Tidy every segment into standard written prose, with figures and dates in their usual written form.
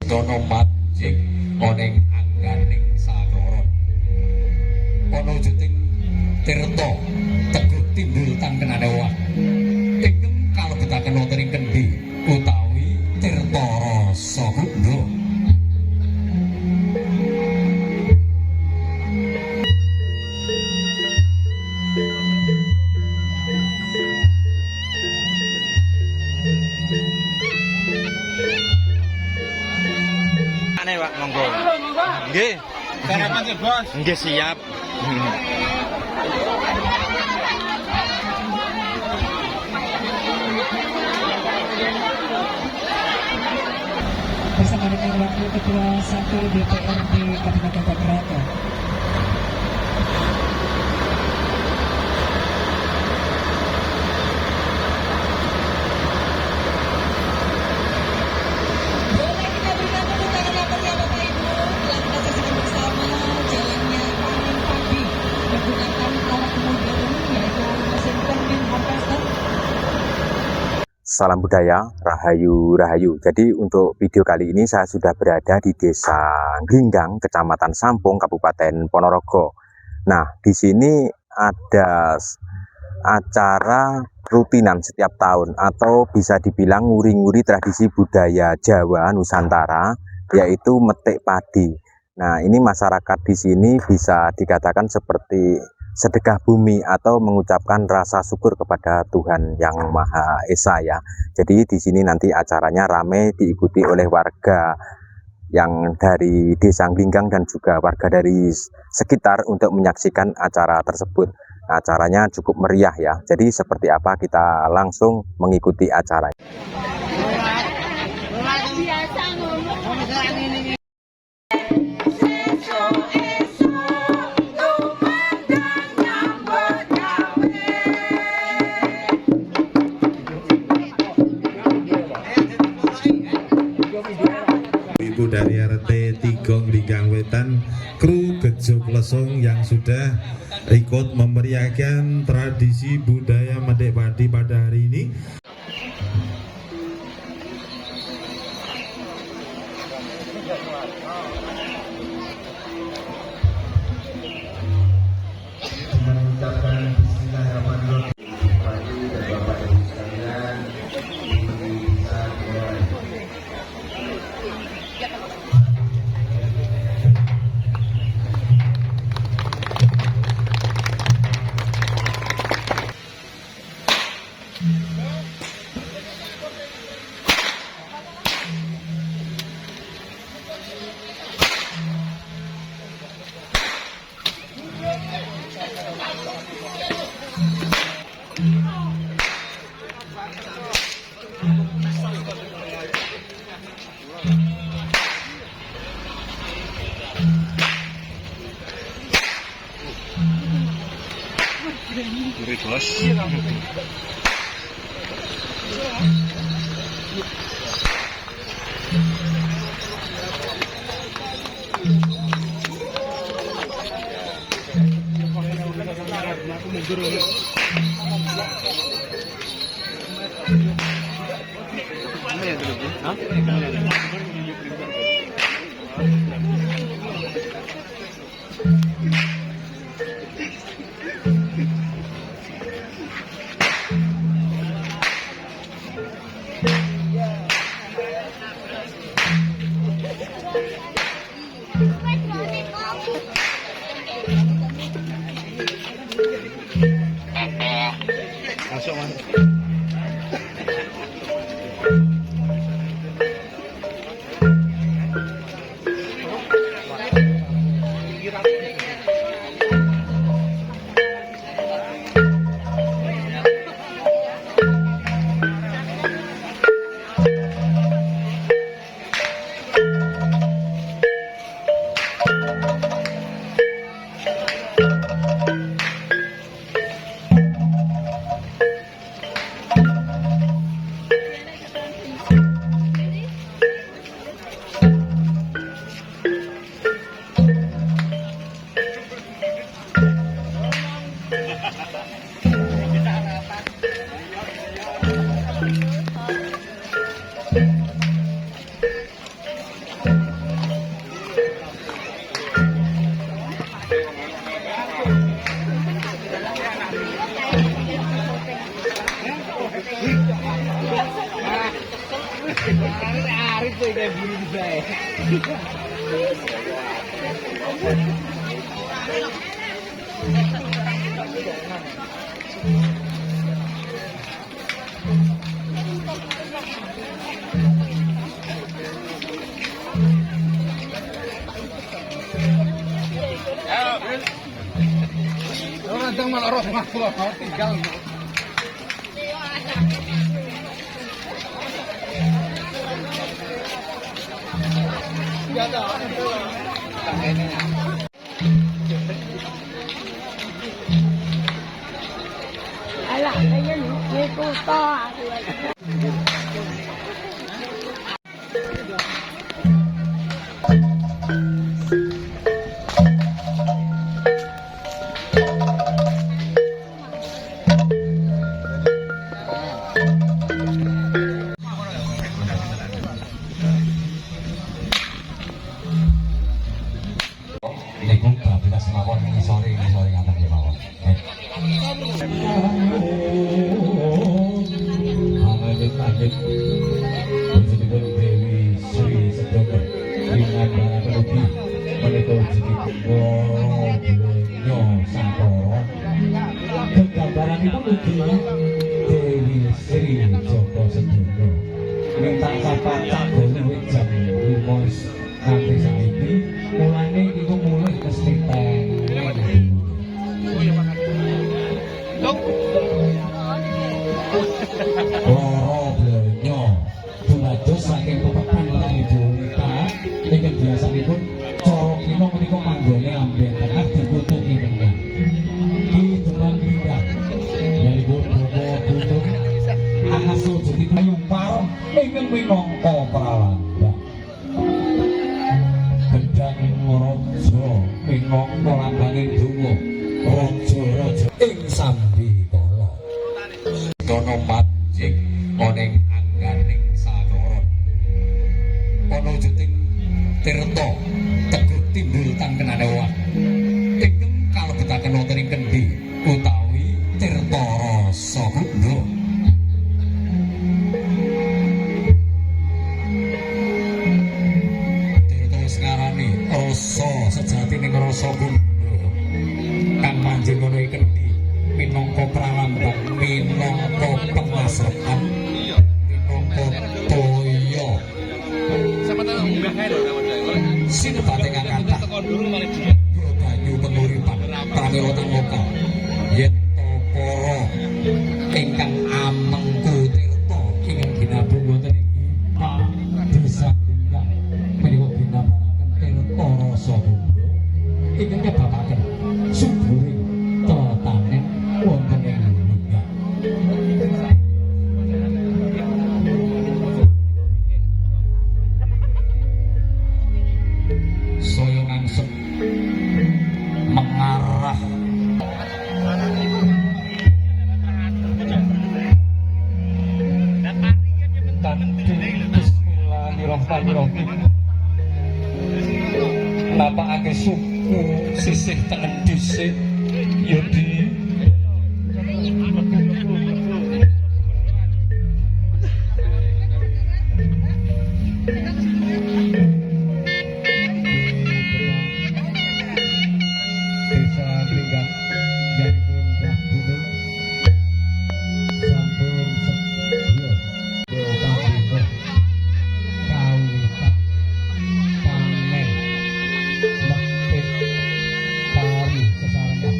Dono manjing oneng angganing sadoron ono juting tirta teguh timbul tangkenane wah ingkang kalebetaken wonten ing kendhi utawi tirta rasa kundha. Aneh Pak, monggo. Nggih. Sarapan sih, Bos. Nggih, siap. Bersama dengan Wakil Ketua 1 DPRD Kabupaten Purwokerto. Salam budaya, rahayu, rahayu. Jadi untuk video kali ini saya sudah berada di Desa Ginggang, Kecamatan Sampung, Kabupaten Ponorogo. Nah, di sini ada acara rutinan setiap tahun atau bisa dibilang nguri-nguri tradisi budaya Jawa Nusantara, yaitu metik padi. Nah, ini masyarakat di sini bisa dikatakan seperti sedekah bumi atau mengucapkan rasa syukur kepada Tuhan Yang Maha Esa ya. Jadi di sini nanti acaranya ramai diikuti oleh warga yang dari Desa Ginggang dan juga warga dari sekitar untuk menyaksikan acara tersebut. Acaranya cukup meriah ya. Jadi seperti apa kita langsung mengikuti acaranya. Ibu dari RT 3 Ginggang Wetan, kru Gejo Plesung yang sudah ikut memeriahkan tradisi budaya metik padi pada hari ini. Mengucapkan bismillahirrahmanirrahim. Bos. Masuk, Mas. Alah, kaya ni kuta. Niku bablas mawon sore ngaten nggih mawon. Amit-amit wujudipun Dewi Sri Sedoyo Dingan Barapelugi menika wujudipun Donya Satara. Gambaranipun ugi Dewi Sri Joko Sedoyo. Mintak sapacak wiwit jam 5 nganti saiki mulane iku mulih mesti teng. Loro blenyo dumados saking pepetan lan Ibu Nita ingkang biasanipun cara kina menika manggone amben tengah dikutuki tengah. Ki Demang Pindah yaiku Bobo Gunung Ahaso Jati Kayu Parong ingkang minangka pralambang. Gendang Raja minangka lambanging donga raja-raja ing Sambikala. Dono majik oneng angganing sadoron ono juting tirta teguh timbul tangkenane wah ingkang kalebetaken wonten ing kendi utawi tirta rasa gundha. Tirta wis ngarani rasa sejatining rasa gundha kang manjing ono ing kendi minangka pralambang, minangka pengasrepan, minangka toya. Sinebate kang kathah yo banyu penguripan pramila tangokal yen para ingkang amengku tirta ingkang ginabung wonten ing desa ingkang menika ginabaraken tirta rasa gundha ingkang nyebabaken suburing tetanen wonten ing dunya. Saya ngangsep mengarah Bismillahirrahmanirrahim. Napakake suku sisih tengen dhisik ya di Desa Linggang Jaipun Gunung Sampun Sedya Pabinah Kawitan Panen Lekit Kari Sesarengan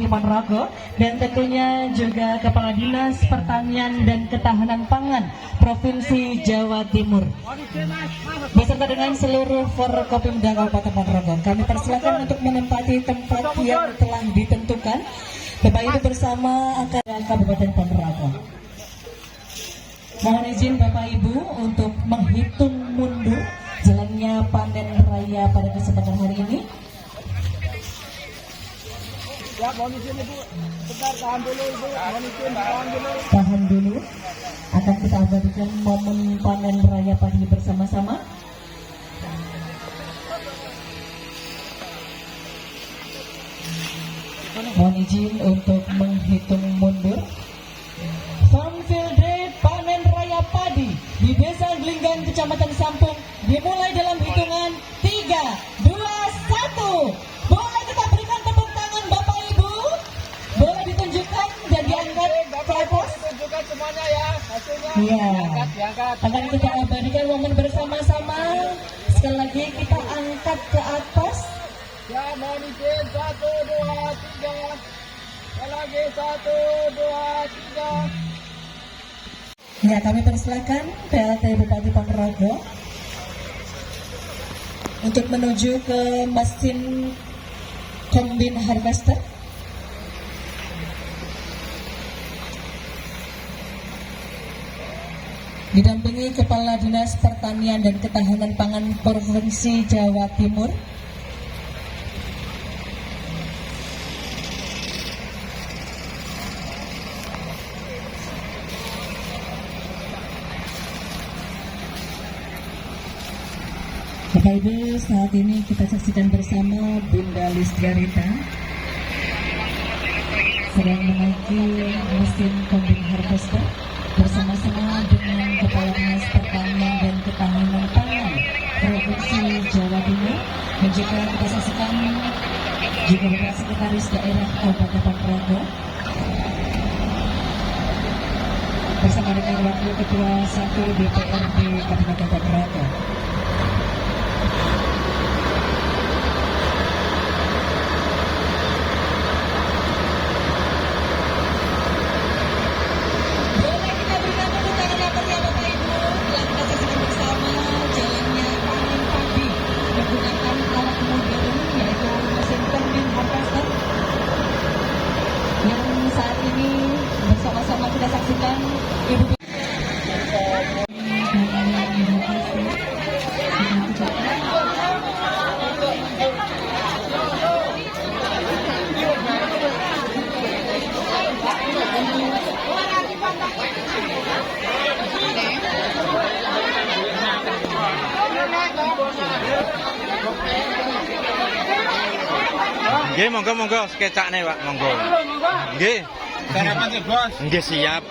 Bupati Ponorogo, dan tentunya juga Kepala Dinas Pertanian dan Ketahanan Pangan Provinsi Jawa Timur beserta dengan seluruh Forkopimda Kabupaten Ponorogo. Kami persilakan untuk menempati tempat yang telah ditentukan. Bapak Ibu bersama akan Kabupaten Ponorogo. Mohon izin Bapak Ibu untuk menghitung mundur jalannya panen raya pada kesempatan hari ini. Ya, mohon izin Ibu. Bentar, tahan dulu Ibu. Mohon izin, tahan dulu. Tahan dulu. Akan kita abadikan momen panen raya padi bersama-sama. Mohon izin untuk menghitung mundur. Farmfield Day panen raya padi di Desa Glinggang, Kecamatan Sampung dimulai dalam hitungan 3, 2, 1. Boleh kita berikan tepuk tangan Bapak Ibu? Boleh ditunjukkan dan diangkat ke atas? Tunjukkan semuanya ya, hasilnya. Iya. Diangkat. Akan kita abadikan momen bersama-sama. Sekali lagi kita angkat ke atas. Ya, mohon izin. 1, 2, 3. Sekali lagi 1, 2, 3. Ya, kami persilakan PLT Bupati Ponorogo untuk menuju ke mesin kombin harvester. Didampingi Kepala Dinas Pertanian dan Ketahanan Pangan Provinsi Jawa Timur. Bapak Ibu, saat ini kita saksikan bersama Bunda Listriarita sedang menaiki mesin kombin harvester bersama-sama dengan Kepala Dinas Pertanian dan Ketahanan Pangan Provinsi Jawa Timur, dan juga kita saksikan juga Bapak Sekretaris Daerah Kabupaten Ponorogo bersama dengan Wakil Ketua 1 DPRD Kabupaten Ponorogo. Kita saksikan Ibu Nggih, monggo skecakne, Pak, monggo. Nggih. Sarapan sih, Bos. Nggih, siap.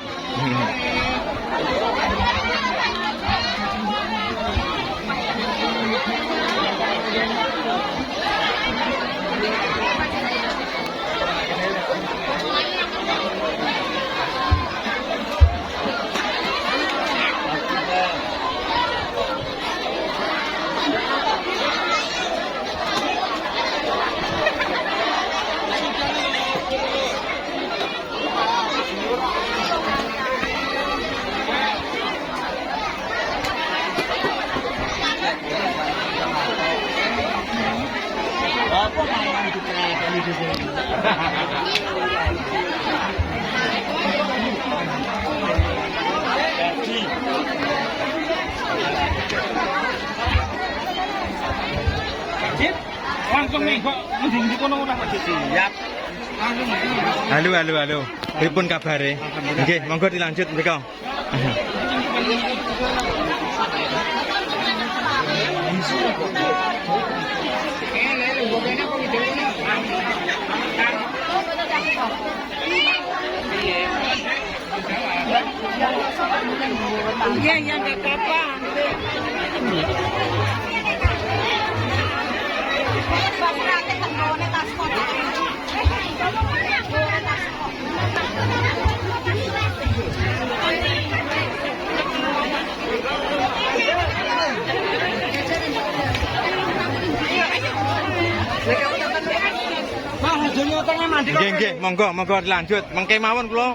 Langsung nih kok mending di kono ora siap. Halo. Pripun kabare? Nggih, monggo dilanjut mriko. Iya, yang enggak apa-apa. Nggih, nggih, monggo, monggo lanjut. Mengke mawon kula.